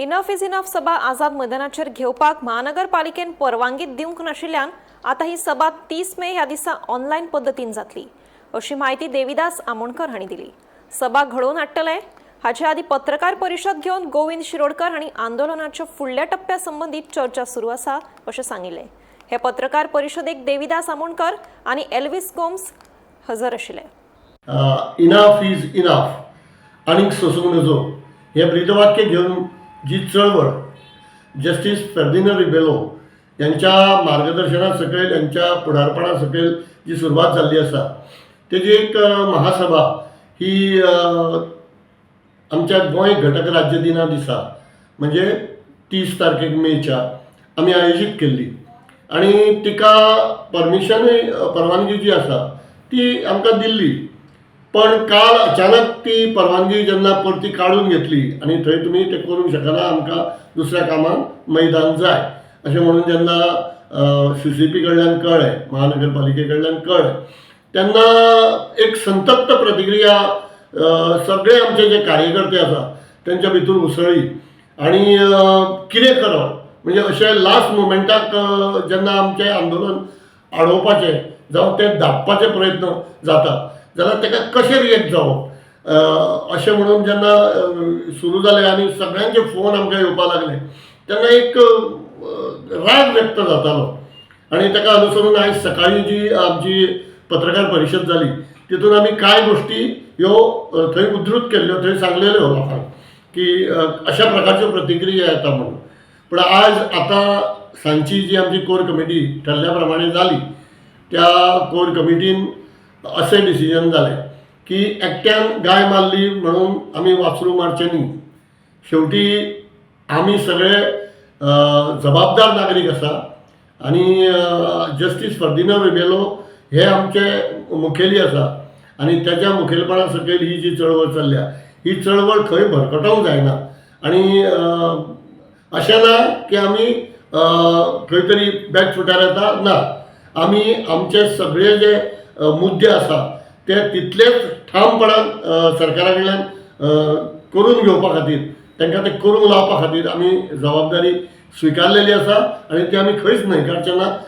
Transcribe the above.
Enough is enough सभा आझाद मैदानाचेर घेवपाक महानगरपालिकेन परवानगी दिवंक नाशिल्ल्यान आता ही सभा 30 मे ह्या दिसा ऑनलायन पद्दतीन जातली अशी माहिती देविदास आमोणकर हांणी दिली। सभा घडोवन हाडटले हाचे आदी पत्रकार परिशद घेवन गोविंद शिरोडकर हांणी आंदोलनाच्या फुडल्या टप्प्या संबंधीत चर्चा सुरू आसा अशें सांगिल्लें। हे पत्रकार परिशदेक देविदास आमोणकर आनी एल्विस गोम्स हजर आशिल्ले। इनफ इज इनफ आनीक सोसूंक नजो हे ब्रीदवाक्य घेवन जी चळवळ जस्टिस फर्दिनांद रिबेलो यांच्या मार्गदर्शना सकयल यांच्या फुडारपणा सकयल जी सुरवात जाल्ली आसा तेजी एक महासभा ही आमच्या गोंय घटक राज्य दिना दिसा म्हणजे 30 तारखेक मेच्या आमी आयोजीत केल्ली आणि तिका परवानगी जी आसा ती आमकां दिल्ली। पण काल अचानक ती परवानगी जेन्ना परती काढून घेतली आणि थंय तुमी ते करूंक शकना, आमकां दुसऱ्या कामाक मैदान जाय अशें म्हणून जेन्ना CCP कडल्यान कळ्ळें, महानगरपालिके कडल्यान कळ्ळें, तेन्ना एक संतप्त प्रतिक्रिया सगळे आमचे जे कार्यकर्ते आसा तेंच्या भितर उसळ्ळी आणि कितें करप म्हणजे अशें लास्ट मोमेंटाक जेन्ना आमचें आंदोलन आडोवपाचें जावं तें धांपपाचे प्रयत्न जाता जाल्यार ताका कशें रिएक्ट जावप अशें म्हणून जेन्ना सुरू जालें आनी सगळ्यांचे फोन आमकां येवपाक लागले तेन्ना एक राग व्यक्त जातालो आनी ताका अनुसरून आयज सकाळीं जी आमची पत्रकार परिशद जाली तितून आमी कांय गोश्टी ह्यो थंय उद्धृत केल्ल्यो, थंय सांगलेल्यो लोकांक की अशा प्रकारच्यो प्रतिक्रिया येता म्हणून। पूण आज आतां सांजची जी आमची कोर कमिटी ठरल्या प्रमाणे जाली त्या कोर कमिटीन असें डिसिजन जालें की एकट्यान गाय मारली म्हणून आमी वासरू मारचें न्ही। शेवटी आमी सगळे जबाबदार नागरीक आसा आनी जस्टीस फर्दिनांद रिबेलो हे आमचे मुखेली आसा आनी त्याच्या मुखेलपणा सकयल ही जी चळवळ चल्ल्या ही चळवळ खंय भरकटोवंक जायना आनी अशें ना की आमी खंय तरी बॅक फुटार येता, ना, आमी आमचे सगळे जे मुद्दे आसा ते तितलेच ठामपणान सरकारा कडल्यान करून घेवपा खातीर तांकां ते करूंक लावपा खातीर आमी जबाबदारी स्विकारलेली आसा आनी ती आमी खंयच न्हयकारचें ना